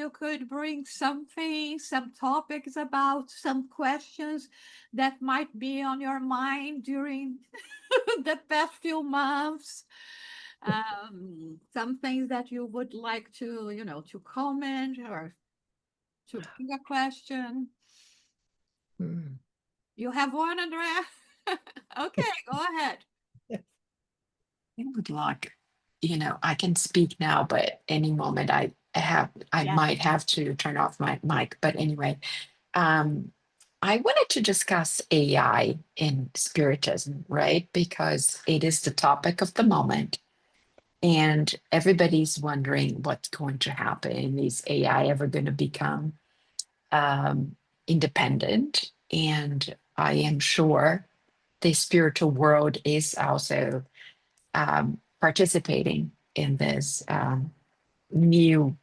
you could bring something, some topics about some questions that might be on your mind during the past few months. Some things that you would like to, to comment or to bring a question. Mm. You have one, Andrea? Okay, go ahead. I would like, I can speak now, but any moment I Yeah. might have to turn off my mic. But anyway, um, I wanted to discuss AI in Spiritism, right? Because it is the topic of the moment, and everybody's wondering what's going to happen. Is AI ever going to become um, independent? And I am sure the spiritual world is also participating in this new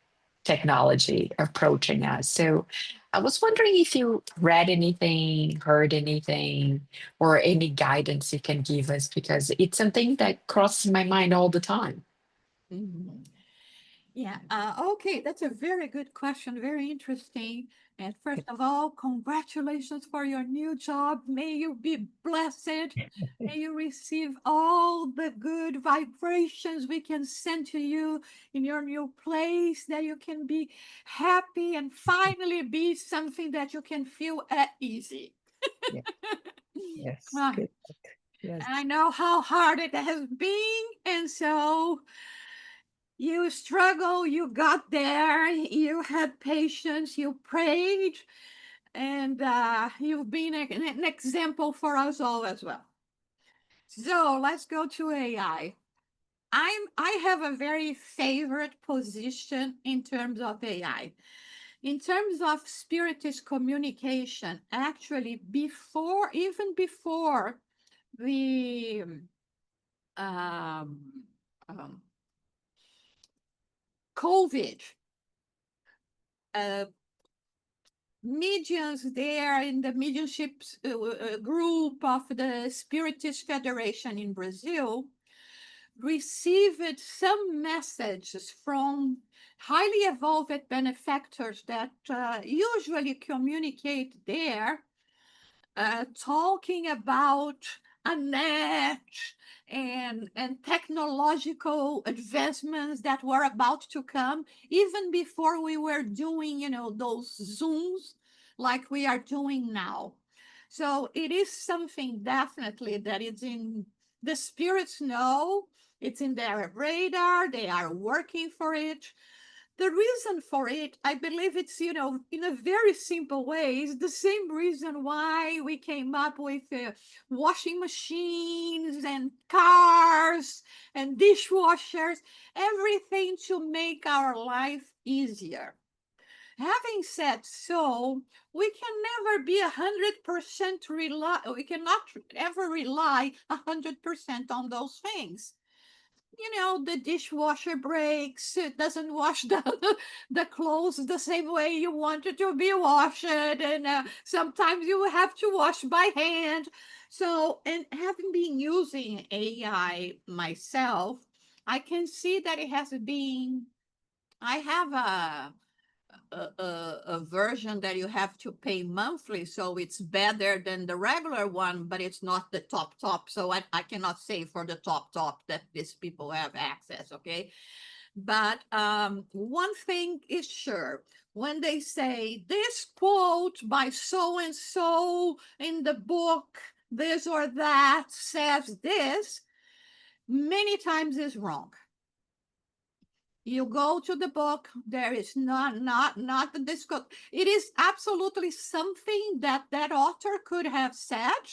technology approaching us. So I was wondering if you read anything, heard anything, or any guidance you can give us, because it's something that crosses my mind all the time. Mhm. Yeah. Okay, that's a very good question. Very interesting. And first of all, congratulations for your new job. May you be blessed. May you receive all the good vibrations we can send to you in your new place, that you can be happy and finally be something that you can feel at easy. Yeah. Yes. Uh, Good. Yes. I know how hard it has been, and so you struggle, you got there, you had patience, you prayed, and you've been an example for us all as well. So let's go to AI. I have a very favorite position in terms of AI. In terms of spiritist communication, actually, even before the um, um, COVID, uh, mediums there in the mediumship group of the Spiritist Federation in Brazil received some messages from highly evolved benefactors that usually communicate there, talking about a net and technological advancements that were about to come even before we were doing those zooms like we are doing now. So it is something definitely that is in the spirits know, it's in their radar, they are working for it. The reason for it, I believe it's, in a very simple way, is the same reason why we came up with washing machines and cars and dishwashers, everything to make our life easier. Having said so, we can never be 100% we cannot ever rely 100% on those things. The dishwasher breaks, it doesn't wash the clothes the same way you want it to be washed, and sometimes you have to wash by hand. So, and having been using AI myself, I can see that it has been. I have a version that you have to pay monthly, so it's better than the regular one, but it's not the top. So I cannot say for the top that these people have access, okay? But one thing is sure, when they say this quote by so and so in the book, this or that says this, many times is wrong. You go to the book, there is not the disco. It is absolutely something that that author could have said,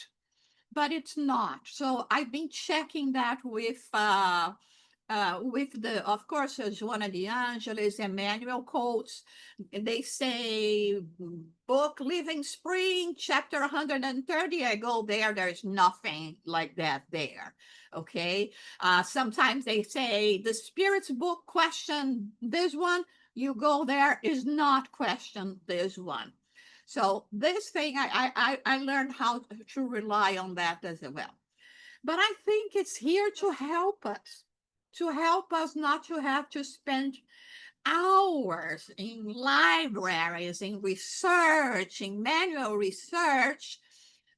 but it's not. So I've been checking that with the, of course, Joana de Angelis, Emmanuel quotes. They say book Living Spring, chapter 130. I go there, there's nothing like that there. Okay. Sometimes they say the Spirit's book question this one. You go there, is not question this one. So this thing, I learned how to rely on that as well. But I think it's here to help us not to have to spend hours in libraries, in research, in manual research,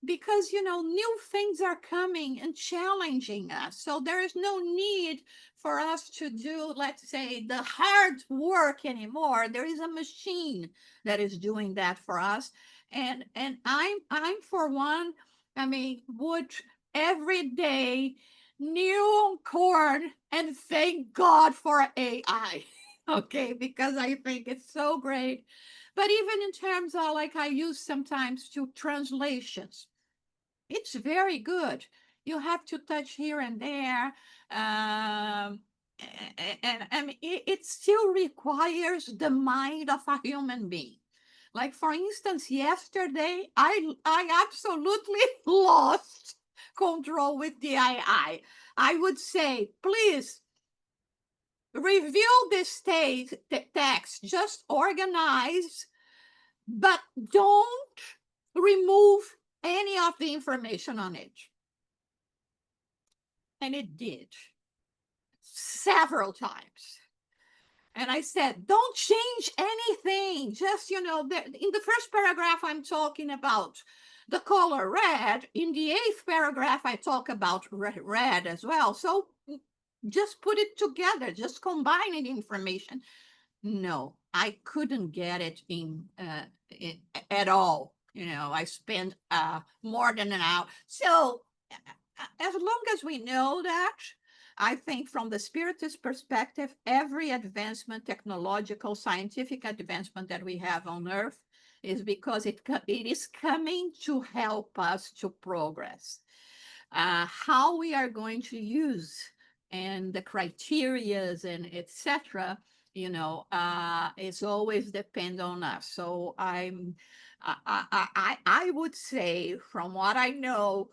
because new things are coming and challenging us. So there is no need for us to do, let's say, the hard work anymore. There is a machine that is doing that for us. And I'm for one, I mean, would every day kneel on corn and thank God for AI. Okay, because I think it's so great. But even in terms of, like, I use sometimes to translations, it's very good. You have to touch here and there. Um, and I mean, it still requires the mind of a human being. Like, for instance, yesterday, I absolutely lost control with the I would say, please review this text, just organize, but don't remove any of the information on it. And it did several times. And I said, don't change anything. Just, in the first paragraph, I'm talking about the color red. In the eighth paragraph, I talk about red as well. So just put it together, just combining information. No, I couldn't get it at all. I spent more than an hour. So as long as we know that, I think from the Spiritist perspective, every advancement, technological, scientific advancement that we have on Earth is because it is coming to help us to progress. How we are going to use and the criterias and etc., it's always depend on us. So I would say, from what I know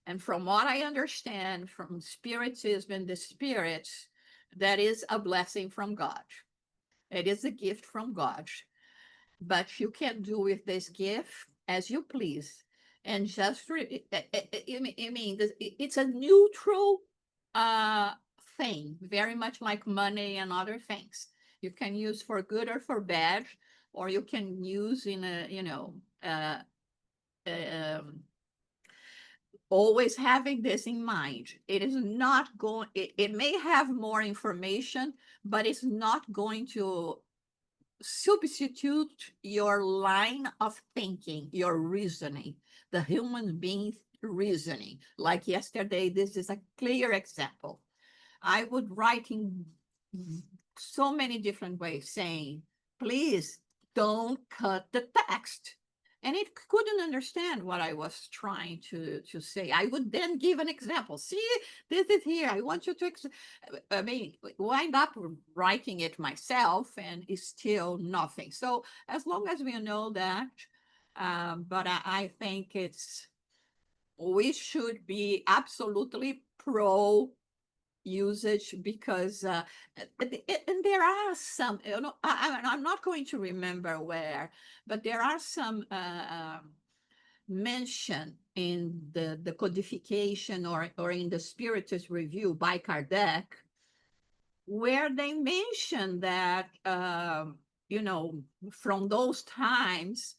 and from what I understand from Spiritism and the spirits, that is a blessing from God. It is a gift from God, but you can do with this gift as you please. And just I mean, it's a neutral uh thing, very much like money and other things. You can use for good or for bad, or you can use in a, um, always having this in mind. It is not going, it may have more information, but it's not going to substitute your line of thinking, your reasoning, the human being reasoning. Like yesterday, this is a clear example. I would write in so many different ways saying, please don't cut the text. And it couldn't understand what I was trying to say. I would then give an example. See, this is here. I want you to, I mean, wind up writing it myself, and it's still nothing. So as long as we know that, but I think we should be absolutely pro usage, because and there are some, I'm not going to remember where, but there are some mention in the codification, or in the Spiritist review by Kardec, where they mention that from those times,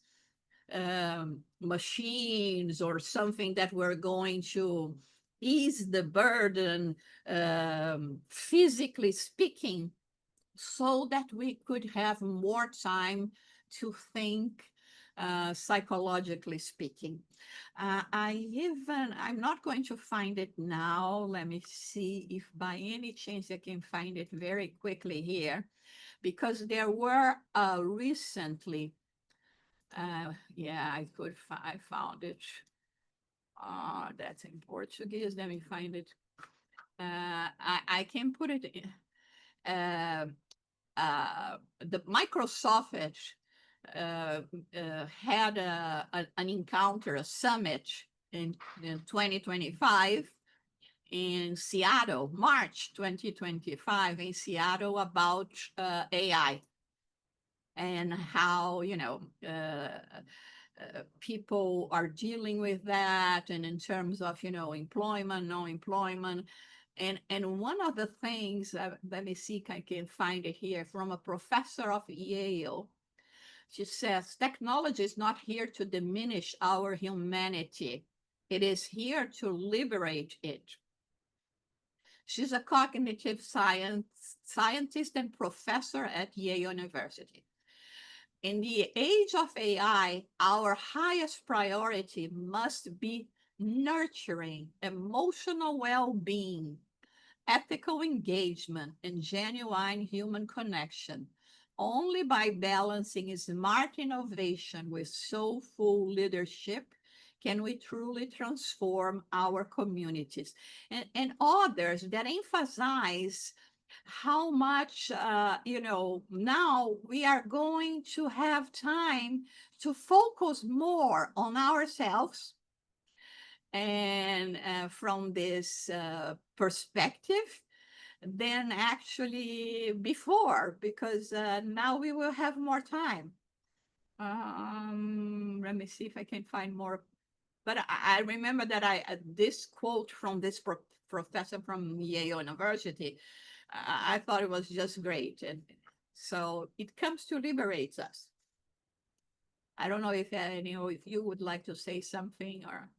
machines or something that were going to ease the burden, physically speaking, so that we could have more time to think, psychologically speaking. I'm not going to find it now. Let me see if by any chance I can find it very quickly here, because there were recently, yeah, I found it. That's in Portuguese. Let me find it. I can put it in. The Microsoft had an encounter, a summit in 2025 in Seattle, March 2025 in Seattle, about AI, and how, people are dealing with that, and in terms of, employment, no employment. And one of the things, let me see if I can find it here, from a professor of Yale. She says, technology is not here to diminish our humanity. It is here to liberate it. She's a cognitive scientist and professor at Yale University. In the age of AI, our highest priority must be nurturing emotional well being, ethical engagement, and genuine human connection. Only by balancing smart innovation with soulful leadership can we truly transform our communities. And others that emphasize how much, now we are going to have time to focus more on ourselves, and from this perspective, than actually before, because now we will have more time. Let me see if I can find more. But I remember that this quote from this professor from Yale University, I thought it was just great. And so it comes to liberate us. I don't know if if you would like to say something, or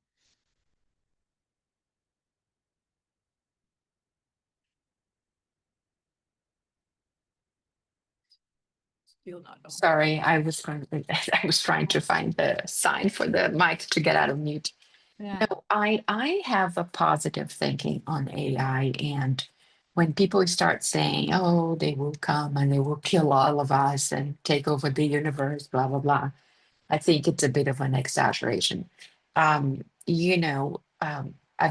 still not on. Sorry, I was trying to find the sign for the mic to get out of mute. Yeah. No, I have a positive thinking on AI, and when people start saying, "Oh, they will come and they will kill all of us and take over the universe," blah blah blah, I think it's a bit of an exaggeration. I've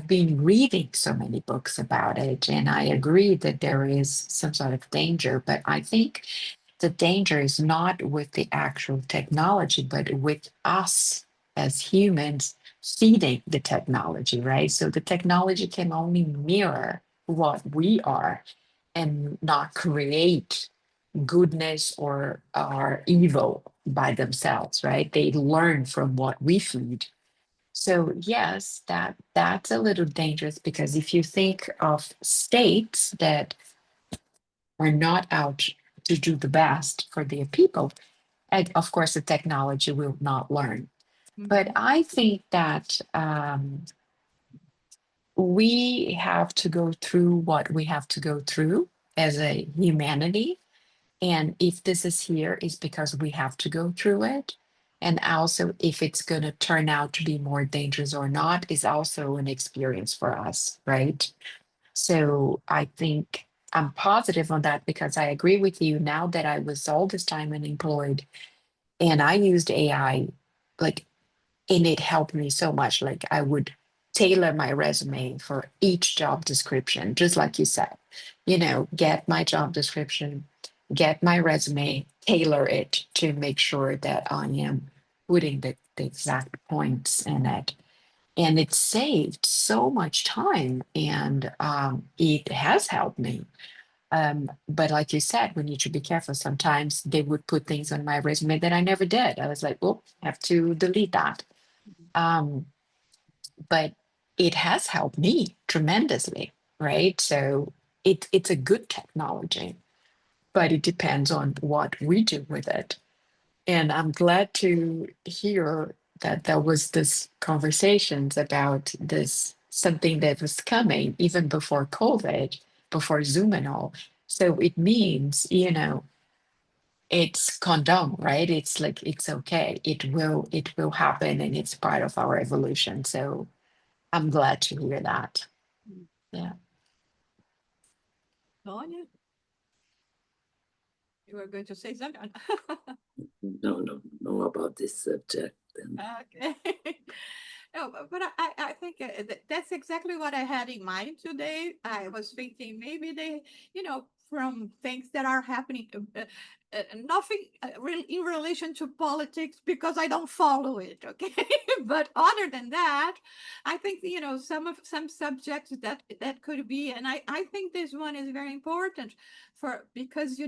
been reading so many books about it, and I agree that there is some sort of danger, but I think the danger is not with the actual technology, but with us as humans feeding the technology, right? So the technology can only mirror what we are and not create goodness or evil by themselves, right? They learn from what we feed. So yes, that's a little dangerous, because if you think of states that are not out to do the best for their people, and of course the technology will not learn. But Mhm. I think that we have to go through what we have to go through as a humanity. And if this is here, is because we have to go through it. And also, if it's going to turn out to be more dangerous or not, is also an experience for us, right? So I think I'm positive on that, because I agree with you. Now that I was all this time unemployed and I used AI, like, and it helped me so much. Like, I would tailor my resume for each job description, just like you said, get my job description, get my resume, tailor it to make sure that I am putting the exact points in it. And it saved so much time, and it has helped me. But like you said, we need to be careful. Sometimes they would put things on my resume that I never did. I was like, oh, I have to delete that. Um, but it has helped me tremendously, right? So it's a good technology, but it depends on what we do with it. And I'm glad to hear that there was this conversations about this, something that was coming even before COVID, before Zoom and all. So it means, it's condone, right? It's like it's okay. It will happen, and it's part of our evolution. So I'm glad to hear that. Yeah. Sonia, you were going to say something? No, no, no about this subject. And Okay. No, but I think that's exactly what I had in mind today. I was thinking maybe they, from things that are happening, nothing in relation to politics, because I don't follow it. Okay. But other than that, I think, some subjects that could be, and I think this one is very important, because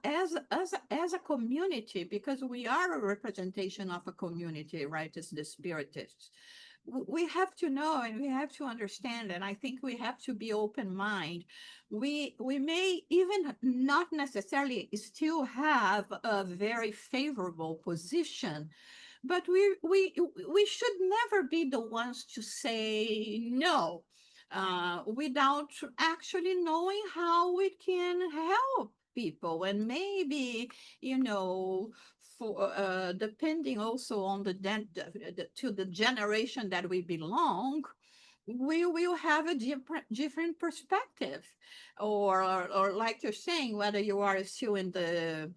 as a community, because we are a representation of a community, right, as the spiritists. we have to know and we have to understand, and I think we have to be open mind. We may even not necessarily still have a very favorable position, but we should never be the ones to say no without actually knowing how it can help people. And maybe, you know, for depending also on to the generation that we belong, we will have a different perspective, or like you're saying, whether you are still in the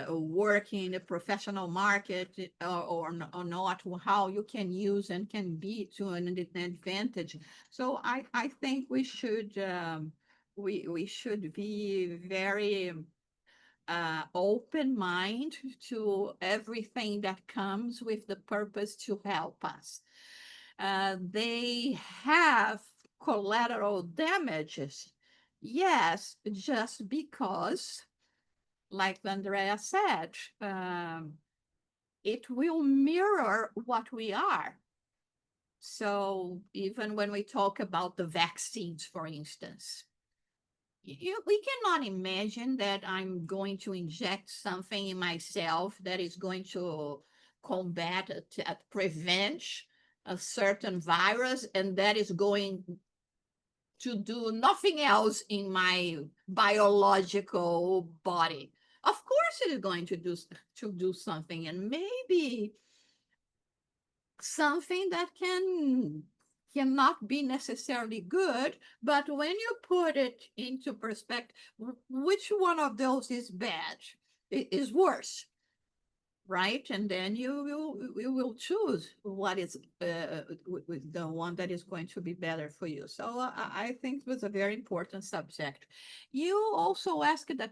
working in the professional market or not, how you can use and can be to an advantage. So I think we should be very open mind to everything that comes with the purpose to help us. They have collateral damages, yes, just because, like Andrea said, it will mirror what we are. So even when we talk about the vaccines, for instance, we cannot imagine that I'm going to inject something in myself that is going to combat, prevent a certain virus, and that is going to do nothing else in my biological body. Of course, it is going to do something, and maybe something that cannot be necessarily good. But when you put it into perspective, which one of those is bad, is worse, right? And then you will choose what is the one that is going to be better for you. So I think it was a very important subject. You also asked a